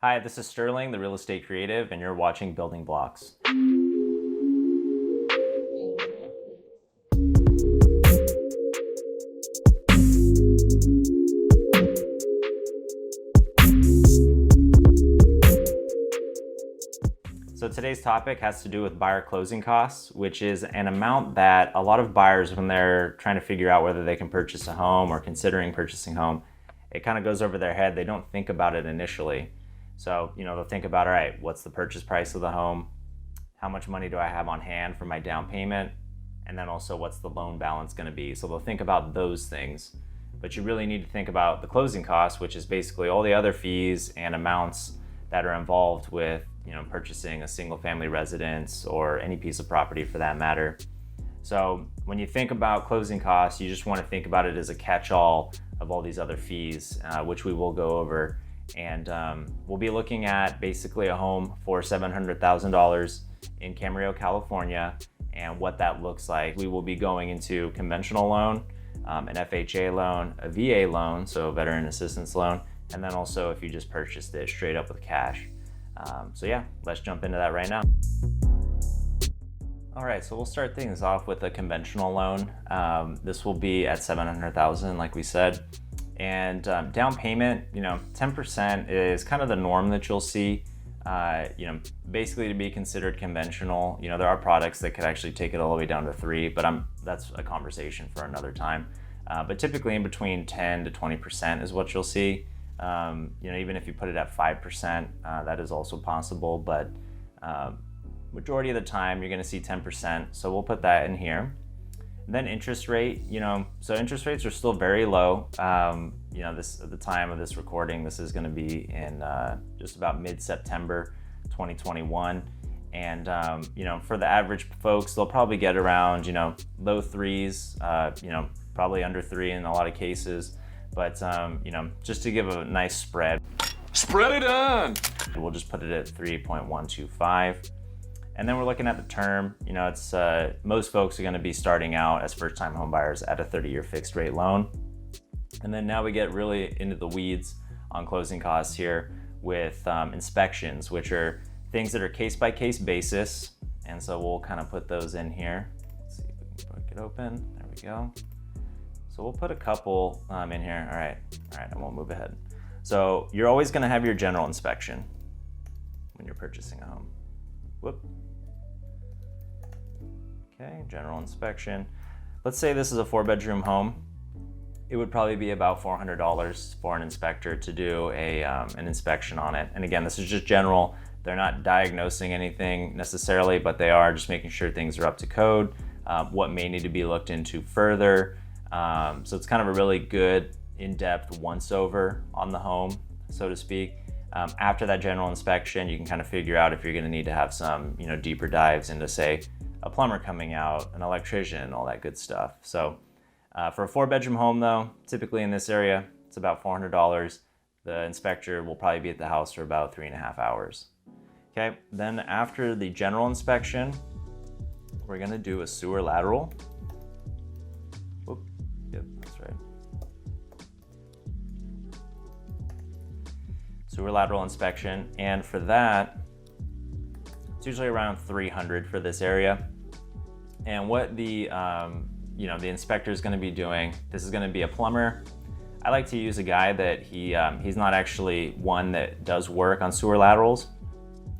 Hi, this is Sterling, the real estate creative, and you're watching Building Blocks. So today's topic has to do with buyer closing costs, which is an amount that a lot of buyers, when they're trying to figure out whether they can purchase a home or considering purchasing a home, it kind of goes over their head. They don't think about it initially. So, they'll think about, all right, what's the purchase price of the home? How much money do I have on hand for my down payment? And then also, what's the loan balance going to be? So they'll think about those things. But you really need to think about the closing costs, which is basically all the other fees and amounts that are involved with purchasing a single family residence or any piece of property for that matter. So when you think about closing costs, you just want to think about it as a catch-all of all these other fees, which we will go over. And we'll be looking at basically a home for $700,000 in Camarillo, California, and what that looks like. We will be going into conventional loan, an FHA loan, a VA loan, so a veteran assistance loan, and then also if you just purchased it straight up with cash. So yeah, let's jump into that right now. All right, so we'll start things off with a conventional loan. This will be at $700,000, like we said. And down payment, 10% is kind of the norm that you'll see. Basically to be considered conventional, there are products that could actually take it all the way down to 3%, but that's a conversation for another time. But typically in between 10 to 20% is what you'll see. Even if you put it at 5%, that is also possible, but majority of the time you're going to see 10%. So we'll put that in here. And then interest rate, so interest rates are still very low. This at the time of this recording, this is going to be in just about mid-September 2021. And, for the average folks, they'll probably get around, low 3s, probably under 3 in a lot of cases. But, just to give a nice spread. Spread it on! We'll just put it at 3.125. And then we're looking at the term. It's most folks are going to be starting out as first-time home buyers at a 30-year fixed rate loan. And then now we get really into the weeds on closing costs here with inspections, which are things that are case-by-case basis. And so we'll kind of put those in here. Let's see if we can break it open. There we go. So we'll put a couple in here. All right, I won't move ahead. So you're always going to have your general inspection when you're purchasing a home. Whoop. Okay, general inspection. Let's say this is a 4-bedroom home. It would probably be about $400 for an inspector to do an inspection on it. And again, this is just general. They're not diagnosing anything necessarily, but they are just making sure things are up to code, what may need to be looked into further. So it's kind of a really good in-depth once-over on the home, so to speak. After that general inspection, you can kind of figure out if you're going to need to have some, deeper dives into, say, a plumber coming out, an electrician, all that good stuff. So for a 4-bedroom home, though, typically in this area, it's about $400. The inspector will probably be at the house for about 3.5 hours. Okay, then after the general inspection, we're going to do a sewer lateral. Whoop. Yep, that's right. Sewer lateral inspection, and for that, it's usually around $300 for this area. And what the inspector is going to be doing, this is going to be a plumber. I like to use a guy that he's not actually one that does work on sewer laterals,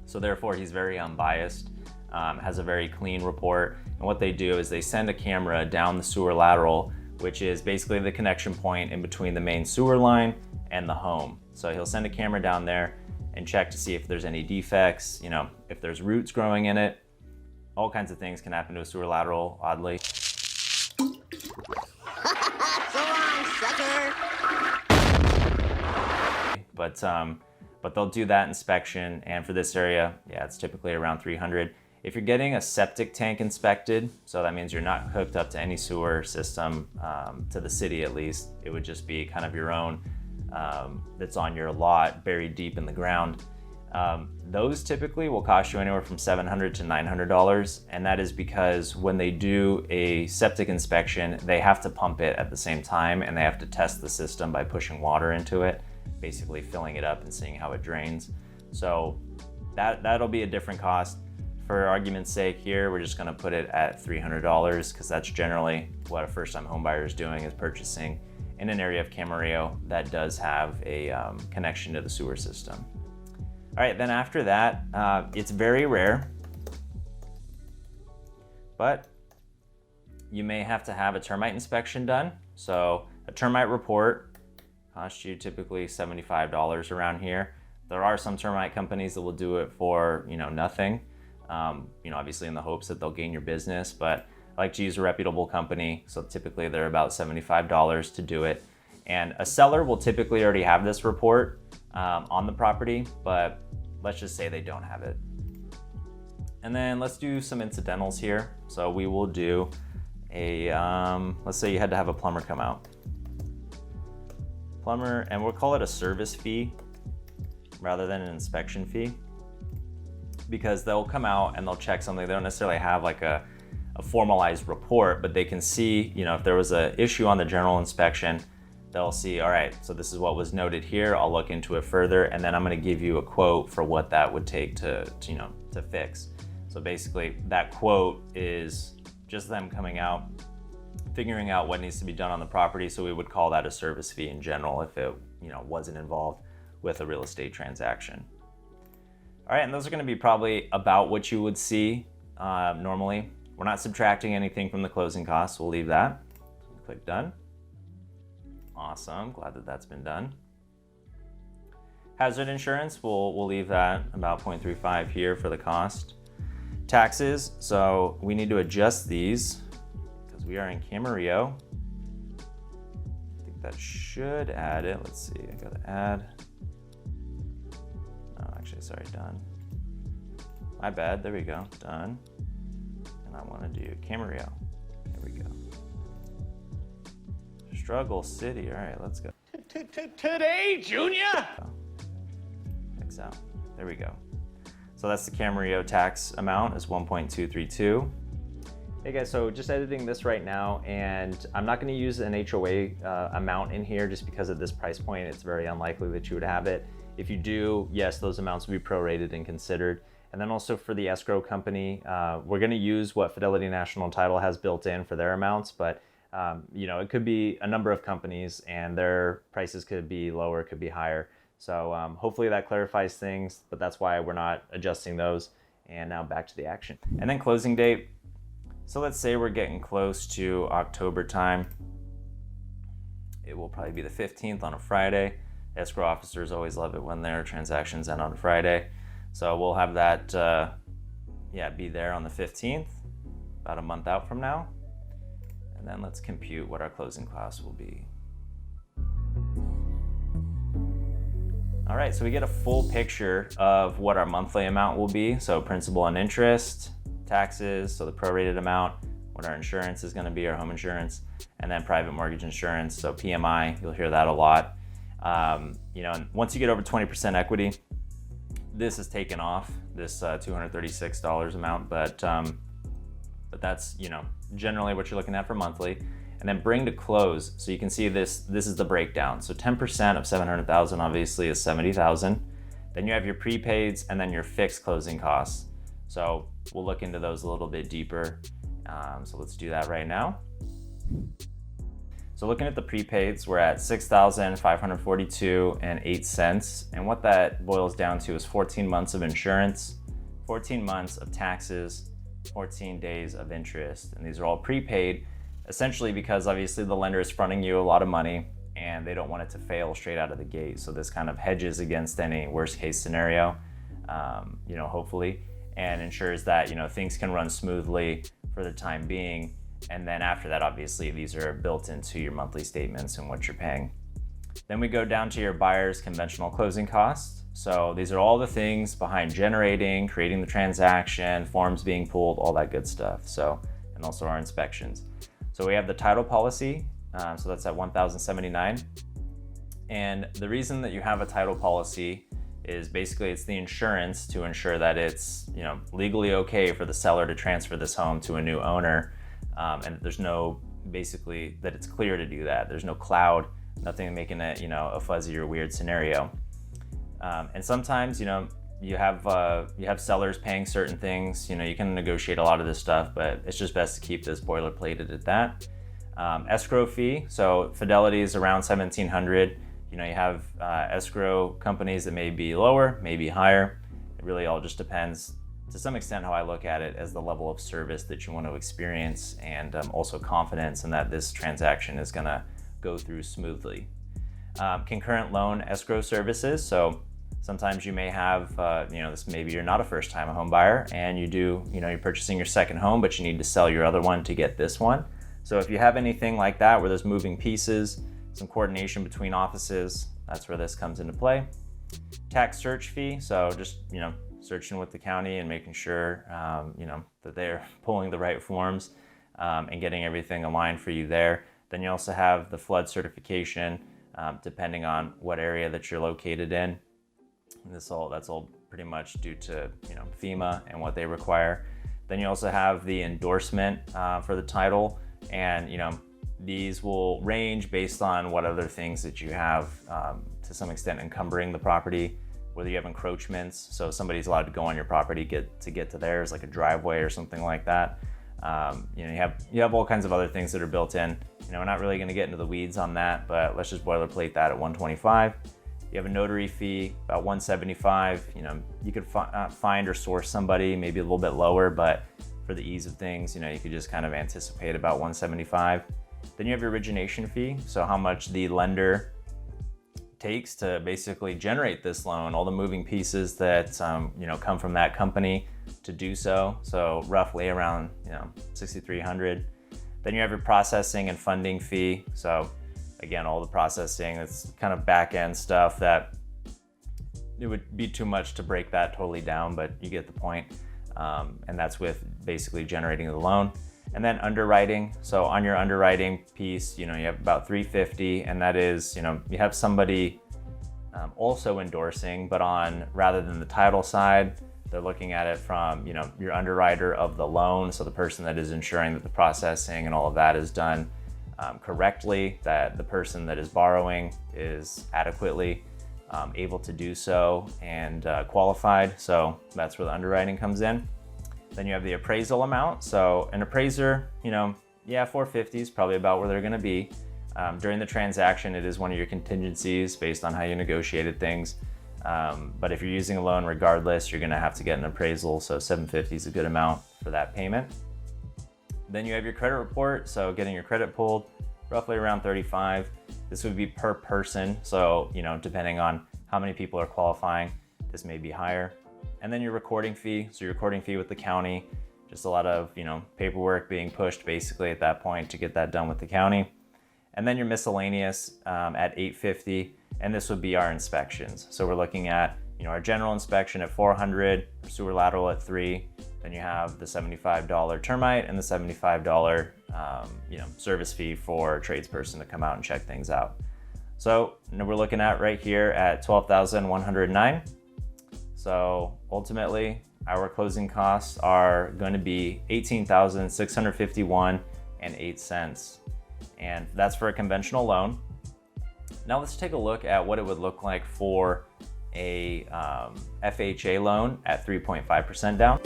so therefore he's very unbiased, has a very clean report. And what they do is they send a camera down the sewer lateral, which is basically the connection point in between the main sewer line and the home. So he'll send a camera down there and check to see if there's any defects, if there's roots growing in it. All kinds of things can happen to a sewer lateral, oddly. So long, sucker! But they'll do that inspection, and for this area, yeah, it's typically around $300. If you're getting a septic tank inspected, so that means you're not hooked up to any sewer system, to the city at least, it would just be kind of your own that's on your lot, buried deep in the ground. Those typically will cost you anywhere from $700 to $900, and that is because when they do a septic inspection, they have to pump it at the same time, and they have to test the system by pushing water into it, basically filling it up and seeing how it drains. So that'll be a different cost. For argument's sake here, we're just gonna put it at $300 because that's generally what a first-time home buyer is doing, is purchasing in an area of Camarillo that does have a connection to the sewer system. All right, then after that, it's very rare, but you may have to have a termite inspection done. So a termite report costs you typically $75 around here. There are some termite companies that will do it for nothing, obviously in the hopes that they'll gain your business, but I like to use a reputable company, so typically they're about $75 to do it. And a seller will typically already have this report on the property, but let's just say they don't have it. And then let's do some incidentals here. So we will do a, let's say you had to have a plumber come out. Plumber, and we'll call it a service fee rather than an inspection fee, because they'll come out and they'll check something. They don't necessarily have like a formalized report, but they can see, if there was an issue on the general inspection, they'll see, all right, so this is what was noted here. I'll look into it further, and then I'm going to give you a quote for what that would take to fix. So basically, that quote is just them coming out, figuring out what needs to be done on the property. So we would call that a service fee in general if it, wasn't involved with a real estate transaction. All right, and those are going to be probably about what you would see normally. We're not subtracting anything from the closing costs. We'll leave that. Click done. Awesome, glad that that's been done. Hazard insurance, we'll leave that about 0.35 here for the cost. Taxes, so we need to adjust these because we are in Camarillo. I think that should add it. Let's see, I gotta add. Oh, actually, sorry, done. My bad, there we go, done. And I wanna do Camarillo, there we go. Struggle City, all right, let's go. Today, Junior? X out, there we go. So that's the Camarillo tax amount, is 1.232. Hey guys, so just editing this right now, and I'm not gonna use an HOA amount in here just because at this price point, it's very unlikely that you would have it. If you do, yes, those amounts will be prorated and considered. And then also for the escrow company, we're gonna use what Fidelity National Title has built in for their amounts, but it could be a number of companies and their prices could be lower, could be higher. So hopefully that clarifies things, but that's why we're not adjusting those. And now back to the action. And then closing date. So let's say we're getting close to October time. It will probably be the 15th on a Friday. Escrow officers always love it when their transactions end on a Friday. So we'll have that, be there on the 15th, about a month out from now. And then let's compute what our closing costs will be. All right, so we get a full picture of what our monthly amount will be. So principal and interest, taxes, so the prorated amount, what our insurance is gonna be, our home insurance, and then private mortgage insurance, so PMI, you'll hear that a lot. And once you get over 20% equity, this is taken off, this $236 amount, but that's, generally what you're looking at for monthly. And then bring to close, so you can see this is the breakdown. So 10% of 700,000 obviously is 70,000. Then you have your prepaids and then your fixed closing costs. So we'll look into those a little bit deeper. So let's do that right now. So looking at the prepaids, we're at $6,542.08. And what that boils down to is 14 months of insurance, 14 months of taxes, 14 days of interest. And these are all prepaid, essentially because obviously the lender is fronting you a lot of money and they don't want it to fail straight out of the gate. So this kind of hedges against any worst case scenario, hopefully, and ensures that, things can run smoothly for the time being. And then after that, obviously, these are built into your monthly statements and what you're paying. Then we go down to your buyer's conventional closing costs. So these are all the things behind generating, creating the transaction, forms being pulled, all that good stuff. So, and also our inspections. So we have the title policy, so that's at $1,079. And the reason that you have a title policy is basically it's the insurance to ensure that it's legally okay for the seller to transfer this home to a new owner, and there's no that it's clear to do that. There's no cloud, nothing making it a fuzzy or weird scenario. And sometimes, you have sellers paying certain things. You can negotiate a lot of this stuff, but it's just best to keep this boilerplated at that. Escrow fee, so fidelity is around $1,700. You have escrow companies that may be lower, maybe higher. It really all just depends, to some extent, how I look at it as the level of service that you want to experience, and also confidence in that this transaction is going to go through smoothly. Concurrent loan escrow services, so sometimes you may have, maybe you're not a first-time home buyer, and you're purchasing your second home, but you need to sell your other one to get this one. So if you have anything like that, where there's moving pieces, some coordination between offices, that's where this comes into play. Tax search fee, so just, searching with the county and making sure, that they're pulling the right forms, and getting everything aligned for you there. Then you also have the flood certification, depending on what area that you're located in. That's all pretty much due to, FEMA and what they require. Then you also have the endorsement for the title, and these will range based on what other things that you have, to some extent, encumbering the property, whether you have encroachments, so somebody's allowed to go on your property to get to theirs, like a driveway or something like that. You have all kinds of other things that are built in. We're not really going to get into the weeds on that, but let's just boilerplate that at $125. You have a notary fee, about $175. You could find or source somebody maybe a little bit lower, but for the ease of things, you could just kind of anticipate about $175. Then you have your origination fee, so how much the lender takes to basically generate this loan, all the moving pieces that come from that company to do so. So roughly around $6,300. Then you have your processing and funding fee. So again, all the processing, it's kind of back end stuff that it would be too much to break that totally down, but you get the point. And that's with basically generating the loan. And then underwriting. So on your underwriting piece, you have about $350, and that is, you have somebody also endorsing, but rather than the title side, they're looking at it from, your underwriter of the loan. So the person that is ensuring that the processing and all of that is done correctly, that the person that is borrowing is adequately able to do so and qualified. So that's where the underwriting comes in. Then you have the appraisal amount. So an appraiser, $450 is probably about where they're going to be. During the transaction, it is one of your contingencies based on how you negotiated things. But if you're using a loan regardless, you're going to have to get an appraisal. So $750 is a good amount for that payment. Then you have your credit report. So getting your credit pulled, roughly around $35. This would be per person. So, depending on how many people are qualifying, this may be higher. And then your recording fee. So your recording fee with the county, just a lot of, paperwork being pushed basically at that point to get that done with the county. And then your miscellaneous at $850. And this would be our inspections. So we're looking at, our general inspection at $400, sewer lateral at $3. Then you have the $75 termite and the $75, service fee for a tradesperson to come out and check things out. So we're looking at right here at $12,109. So ultimately, our closing costs are going to be $18,651.08. And that's for a conventional loan. Now let's take a look at what it would look like for a FHA loan at 3.5% down.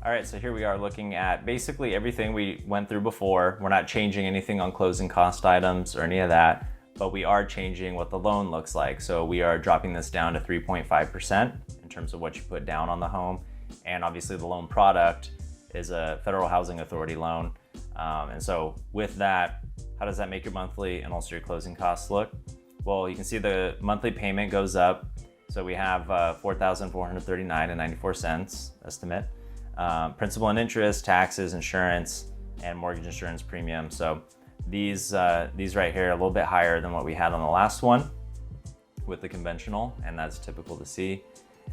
All right, so here we are looking at basically everything we went through before. We're not changing anything on closing cost items or any of that, but we are changing what the loan looks like. So we are dropping this down to 3.5% in terms of what you put down on the home. And obviously the loan product is a Federal Housing Authority loan. And so with that, how does that make your monthly and also your closing costs look? Well, you can see the monthly payment goes up. So we have $4,439.94 estimate. Principal and interest, taxes, insurance, and mortgage insurance premium. So these right here are a little bit higher than what we had on the last one with the conventional, and that's typical to see.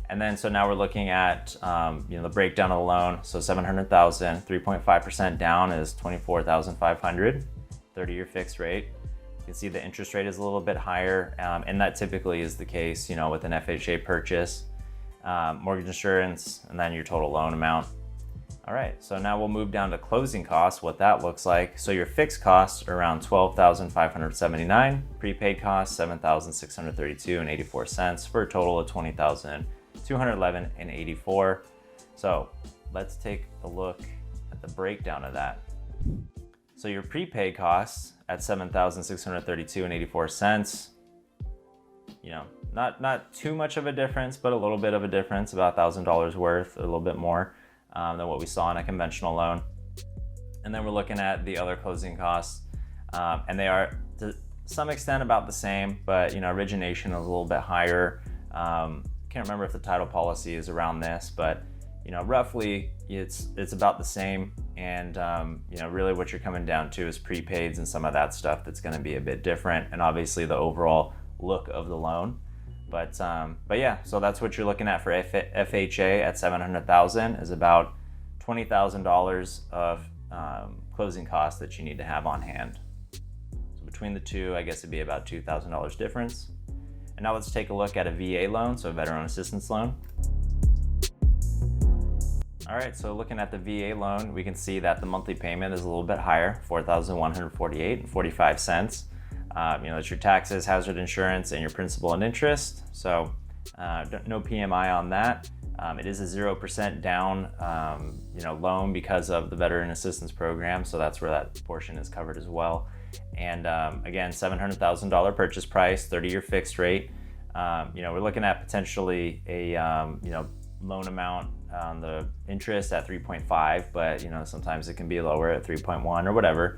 And then so now we're looking at the breakdown of the loan. So $700,000, 3.5% down is $24,500, 30-year fixed rate. You can see the interest rate is a little bit higher, and that typically is the case, with an FHA purchase. Mortgage insurance, and then your total loan amount. All right, so now we'll move down to closing costs, what that looks like. So your fixed costs are around $12,579, prepaid costs $7,632.84 for a total of $20,211.84. So let's take a look at the breakdown of that. So your prepaid costs at $7,632.84, you know, not too much of a difference, but a little bit of a difference, about $1,000 worth, a little bit more than what we saw in a conventional loan. And then we're looking at the other closing costs, and they are to some extent about the same, but you know, origination is a little bit higher. Can't remember if the title policy is around this, but you know, roughly it's about the same. And you know, really what you're coming down to is prepaids and some of that stuff that's going to be a bit different, and obviously the overall look of the loan. But yeah, so that's what you're looking at for FHA at $700,000 is about $20,000 of closing costs that you need to have on hand. So between the two, I guess it'd be about $2,000 difference. And now let's take a look at a VA loan, so a veteran assistance loan. All right, so looking at the VA loan, we can see that the monthly payment is a little bit higher, $4,148.45. You know, that's your taxes, hazard insurance, and your principal and interest. So no PMI on that. It is a 0% down, you know, loan because of the Veteran Assistance Program. So that's where that portion is covered as well. And again, $700,000 purchase price, 30-year fixed rate. You know, we're looking at potentially a, you know, loan amount on the interest at 3.5, but you know, sometimes it can be lower at 3.1 or whatever.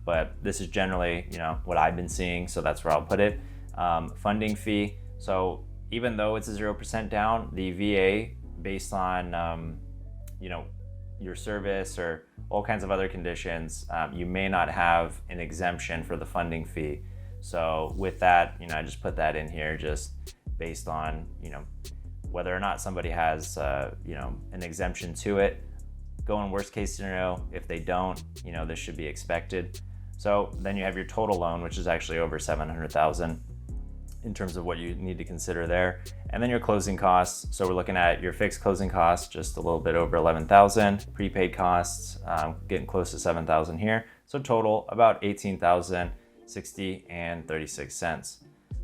But this is generally, you know, what I've been seeing, so that's where I'll put it. Funding fee. So even though it's a 0% down, the VA, based on, you know, your service or all kinds of other conditions, you may not have an exemption for the funding fee. So with that, you know, I just put that in here just based on, you know, whether or not somebody has, you know, an exemption to it. Going worst case scenario, if they don't, you know, this should be expected. So then you have your total loan, which is actually over $700,000 in terms of what you need to consider there. And then your closing costs. So we're looking at your fixed closing costs, just a little bit over $11,000. Prepaid costs, getting close to $7,000 here. So total about $18,060.36.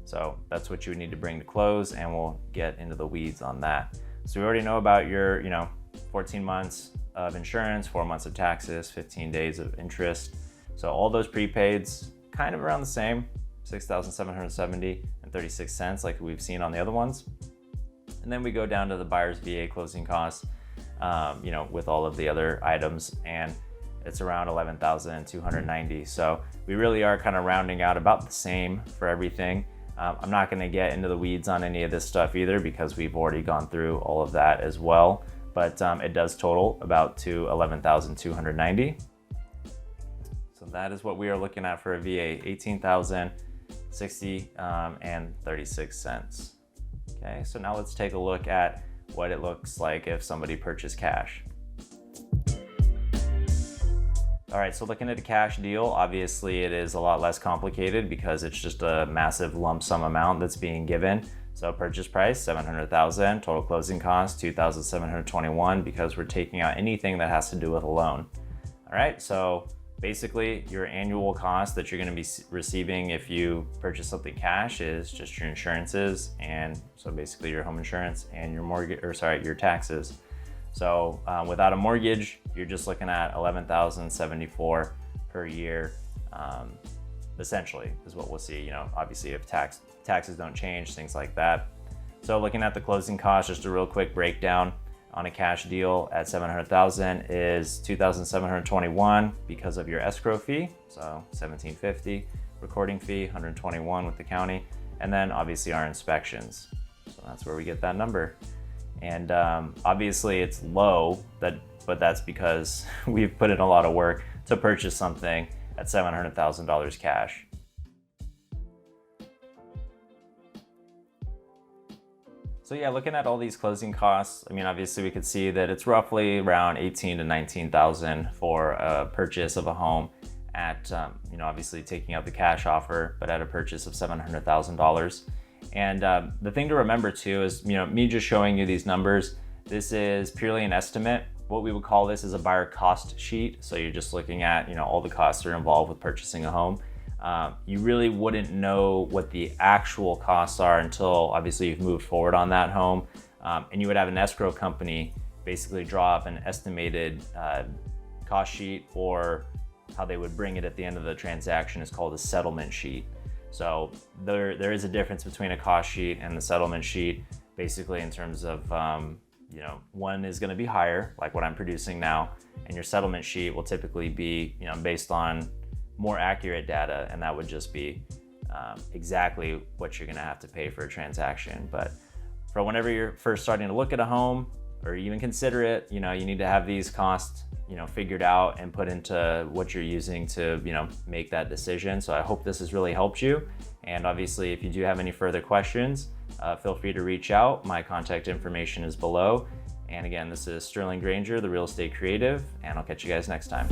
So that's what you would need to bring to close, and we'll get into the weeds on that. So we already know about your, you know, 14 months of insurance, 4 months of taxes, 15 days of interest. So all those prepaids kind of around the same, $6,770.36 like we've seen on the other ones. And then we go down to the buyer's VA closing costs, you know, with all of the other items, and it's around $11,290. So we really are kind of rounding out about the same for everything. I'm not going to get into the weeds on any of this stuff either because we've already gone through all of that as well. But it does total about to $11,290. So that is what we are looking at for a VA, $18,060.36. Okay, so now let's take a look at what it looks like if somebody purchased cash. All right, so looking at a cash deal, obviously it is a lot less complicated because it's just a massive lump sum amount that's being given. So purchase price, $700,000, total closing costs, $2,721 because we're taking out anything that has to do with a loan. All right, so basically your annual cost that you're gonna be receiving if you purchase something cash is just your insurances, and so basically your home insurance and your mortgage, or sorry, your taxes. So without a mortgage, you're just looking at $11,074 per year, essentially is what we'll see. You know, obviously if taxes don't change, things like that. So looking at the closing costs, just a real quick breakdown on a cash deal at $700,000 is $2,721 because of your escrow fee, so $1,750, recording fee $121 with the county, and then obviously our inspections. So that's where we get that number. And obviously it's low, but that's because we've put in a lot of work to purchase something at $700,000 cash. So yeah, looking at all these closing costs, I mean, obviously we could see that it's roughly around $18,000 to $19,000 for a purchase of a home at, you know, obviously taking out the cash offer, but at a purchase of $700,000. And the thing to remember too is, you know, me just showing you these numbers, this is purely an estimate. what we would call this is a buyer cost sheet. So you're just looking at, all the costs that are involved with purchasing a home. You really wouldn't know what the actual costs are until obviously you've moved forward on that home. And you would have an escrow company basically draw up an estimated cost sheet, or how they would bring it at the end of the transaction is called a settlement sheet. So there is a difference between a cost sheet and the settlement sheet, basically in terms of, one is going to be higher, like what I'm producing now, and your settlement sheet will typically be, based on more accurate data, and that would just be exactly what you're going to have to pay for a transaction. But for whenever you're first starting to look at a home or even consider it, you need to have these costs, figured out and put into what you're using to, make that decision. So I hope this has really helped you. And obviously, if you do have any further questions, feel free to reach out. My contact information is below. And again, this is Sterling Granger, the Real Estate Creative, and I'll catch you guys next time.